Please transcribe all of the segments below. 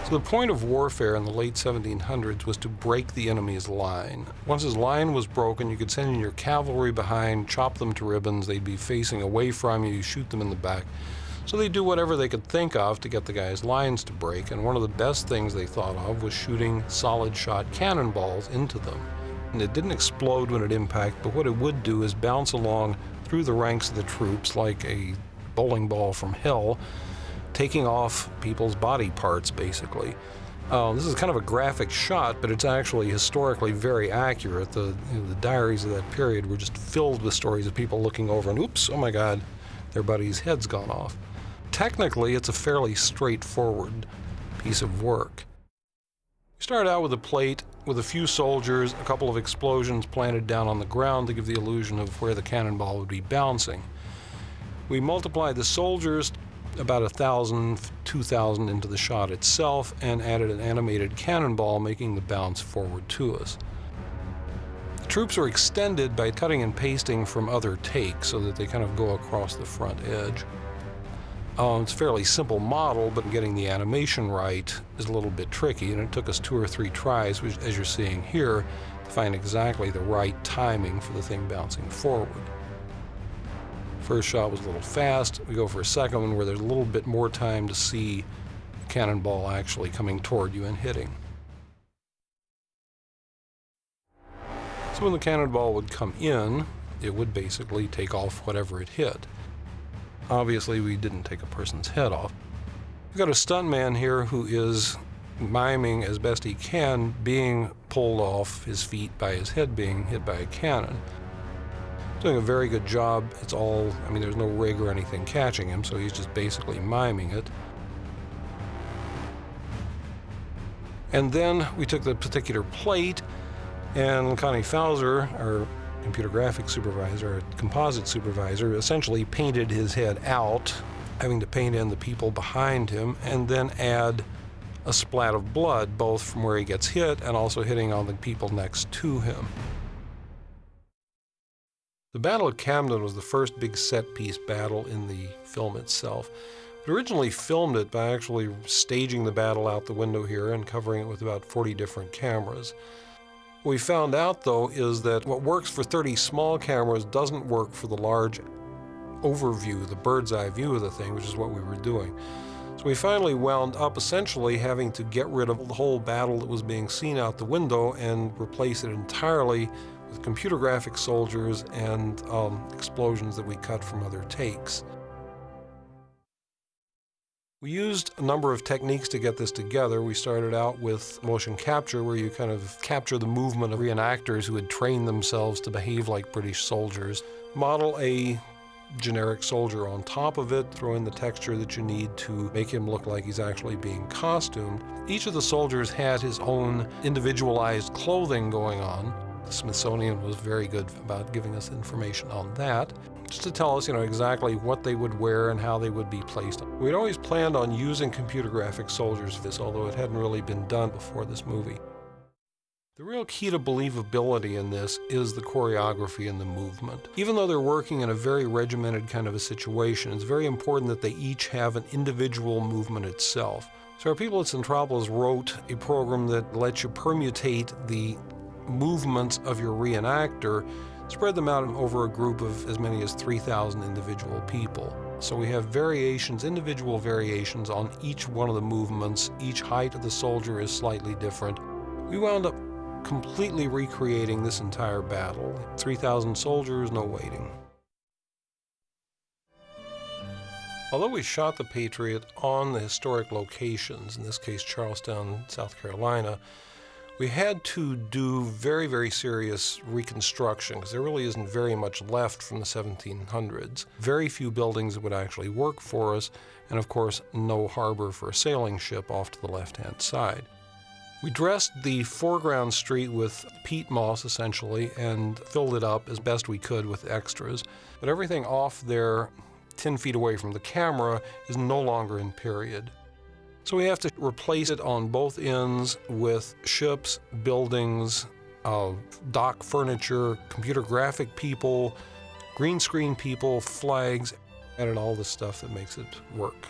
So the point of warfare in the late 1700s was to break the enemy's line. Once his line was broken, you could send in your cavalry behind, chop them to ribbons, they'd be facing away from you, you shoot them in the back. So they'd do whatever they could think of to get the guy's lines to break, and one of the best things they thought of was shooting solid shot cannonballs into them. And it didn't explode when it impacted, but what it would do is bounce along through the ranks of the troops like a bowling ball from hell, taking off people's body parts, basically. This is kind of a graphic shot, but it's actually historically very accurate. The diaries of that period were just filled with stories of people looking over and, oops, oh my God, their buddy's head's gone off. Technically, it's a fairly straightforward piece of work. We started out with a plate with a few soldiers, a couple of explosions planted down on the ground to give the illusion of where the cannonball would be bouncing. We multiplied the soldiers about 1,000, 2,000 into the shot itself and added an animated cannonball making the bounce forward to us. The troops were extended by cutting and pasting from other takes so that they kind of go across the front edge. It's a fairly simple model, but getting the animation right is a little bit tricky, and it took us 2 or 3 tries, which, as you're seeing here, to find exactly the right timing for the thing bouncing forward. First shot was a little fast. We go for a second one where there's a little bit more time to see the cannonball actually coming toward you and hitting. So when the cannonball would come in, it would basically take off whatever it hit. Obviously, we didn't take a person's head off. We've got a stuntman here who is miming as best he can being pulled off his feet by his head being hit by a cannon. Doing a very good job. It's all, there's no rig or anything catching him, so he's just basically miming it. And then we took the particular plate, and Connie Fauser, our computer graphics supervisor, our composite supervisor, essentially painted his head out, having to paint in the people behind him, and then add a splat of blood, both from where he gets hit and also hitting on the people next to him. The Battle of Camden was the first big set-piece battle in the film itself. We originally filmed it by actually staging the battle out the window here and covering it with about 40 different cameras. What we found out, though, is that what works for 30 small cameras doesn't work for the large overview, the bird's eye view of the thing, which is what we were doing. So we finally wound up essentially having to get rid of the whole battle that was being seen out the window and replace it entirely with computer graphic soldiers and explosions that we cut from other takes. We used a number of techniques to get this together. We started out with motion capture, where you kind of capture the movement of reenactors who had trained themselves to behave like British soldiers. Model a generic soldier on top of it, throw in the texture that you need to make him look like he's actually being costumed. Each of the soldiers had his own individualized clothing going on. The Smithsonian was very good about giving us information on that, just to tell us, exactly what they would wear and how they would be placed. We'd always planned on using computer graphic soldiers for this, although it hadn't really been done before this movie. The real key to believability in this is the choreography and the movement. Even though they're working in a very regimented kind of a situation, it's very important that they each have an individual movement itself. So our people at Centropolis wrote a program that lets you permutate the movements of your reenactor, spread them out over a group of as many as 3,000 individual people. So we have variations, individual variations on each one of the movements. Each height of the soldier is slightly different. We wound up completely recreating this entire battle. 3,000 soldiers, no waiting. Although we shot the Patriot on the historic locations, in this case Charlestown, South Carolina, we had to do very, very serious reconstruction because there really isn't very much left from the 1700s. Very few buildings that would actually work for us, and of course, no harbor for a sailing ship off to the left-hand side. We dressed the foreground street with peat moss, essentially, and filled it up as best we could with extras. But everything off there, 10 feet away from the camera, is no longer in period. So we have to replace it on both ends with ships, buildings, dock furniture, computer graphic people, green screen people, flags, and all the stuff that makes it work.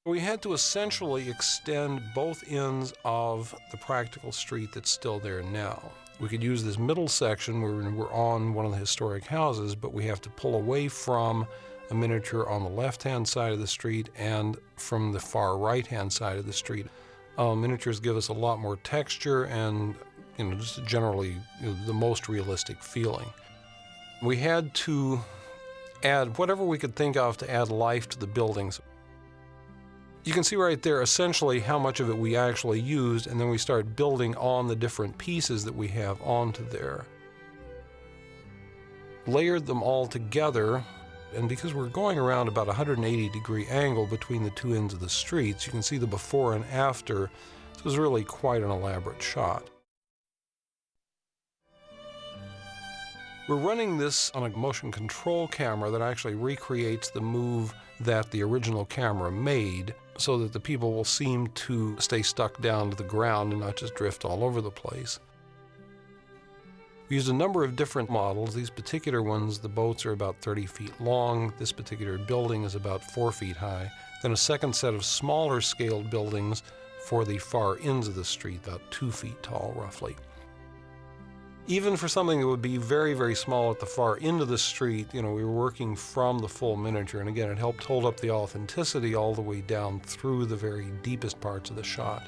We had to essentially extend both ends of the practical street that's still there now. We could use this middle section where we're on one of the historic houses, but we have to pull away from a miniature on the left-hand side of the street and from the far right-hand side of the street. Miniatures give us a lot more texture and, just generally the most realistic feeling. We had to add whatever we could think of to add life to the buildings. You can see right there essentially how much of it we actually used, and then we start building on the different pieces that we have onto there. Layered them all together, and because we're going around about a 180-degree angle between the two ends of the streets, you can see the before and after. This was really quite an elaborate shot. We're running this on a motion control camera that actually recreates the move that the original camera made, so that the people will seem to stay stuck down to the ground and not just drift all over the place. We used a number of different models. These particular ones, the boats are about 30 feet long. This particular building is about 4 feet high. Then a second set of smaller scaled buildings for the far ends of the street, about 2 feet tall roughly. Even for something that would be very, very small at the far end of the street, we were working from the full miniature. And again, it helped hold up the authenticity all the way down through the very deepest parts of the shot.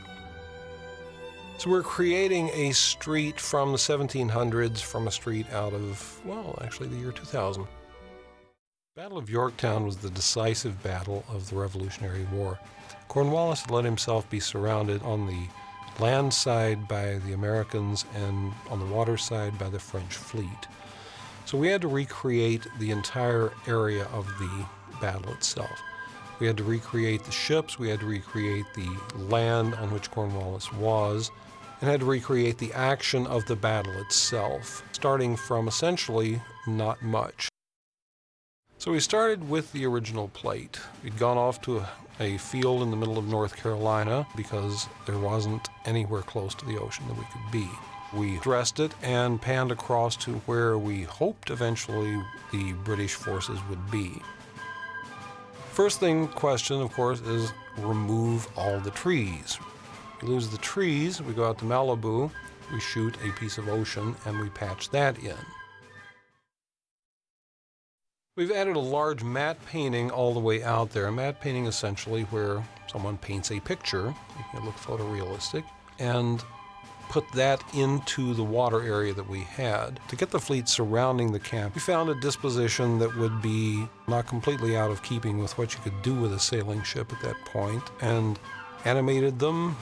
So we're creating a street from the 1700s, from a street out of, actually the year 2000. The Battle of Yorktown was the decisive battle of the Revolutionary War. Cornwallis let himself be surrounded on the land side by the Americans and on the water side by the French fleet. So we had to recreate the entire area of the battle itself. We had to recreate the ships, we had to recreate the land on which Cornwallis was, and had to recreate the action of the battle itself, starting from essentially not much. So we started with the original plate. We'd gone off to a field in the middle of North Carolina because there wasn't anywhere close to the ocean that we could be. We dressed it and panned across to where we hoped eventually the British forces would be. First question, of course, is remove all the trees. We lose the trees, we go out to Malibu, we shoot a piece of ocean, and we patch that in. We've added a large matte painting all the way out there. A matte painting essentially where someone paints a picture, making it look photorealistic, and put that into the water area that we had. To get the fleet surrounding the camp, we found a disposition that would be not completely out of keeping with what you could do with a sailing ship at that point, and animated them,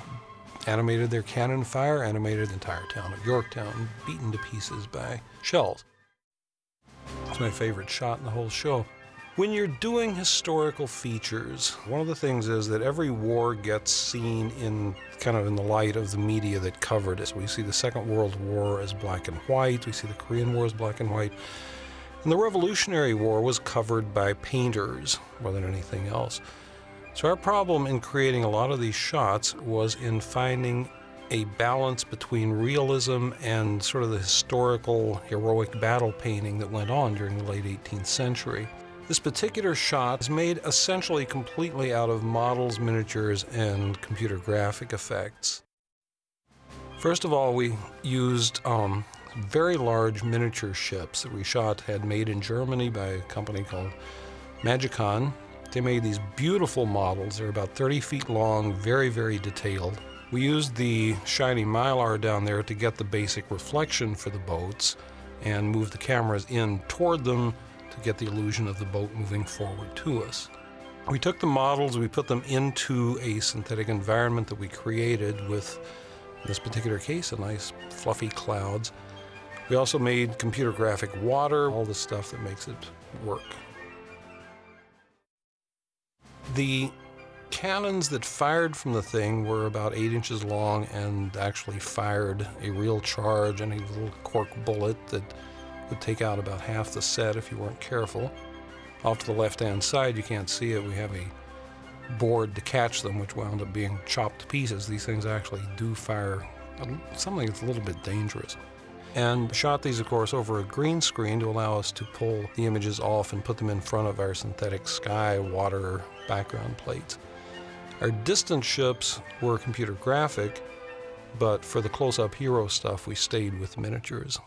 animated their cannon fire, animated the entire town of Yorktown, beaten to pieces by shells. It's my favorite shot in the whole show. When you're doing historical features, one of the things is that every war gets seen in the light of the media that covered it. So we see the Second World War as black and white, we see the Korean War as black and white, and the Revolutionary War was covered by painters more than anything else. So our problem in creating a lot of these shots was in finding a balance between realism and sort of the historical, heroic battle painting that went on during the late 18th century. This particular shot is made essentially completely out of models, miniatures, and computer graphic effects. First of all, we used very large miniature ships that we had made in Germany by a company called Magicon. They made these beautiful models. They're about 30 feet long, very, very detailed. We used the shiny mylar down there to get the basic reflection for the boats and move the cameras in toward them to get the illusion of the boat moving forward to us. We took the models, we put them into a synthetic environment that we created with, in this particular case, a nice fluffy clouds. We also made computer graphic water, all the stuff that makes it work. The cannons that fired from the thing were about 8 inches long and actually fired a real charge and a little cork bullet that would take out about half the set if you weren't careful. Off to the left-hand side, you can't see it, we have a board to catch them, which wound up being chopped to pieces. These things actually do fire something that's a little bit dangerous. And shot these, of course, over a green screen to allow us to pull the images off and put them in front of our synthetic sky, water, background plates. Our distant ships were computer graphic, but for the close-up hero stuff, we stayed with miniatures.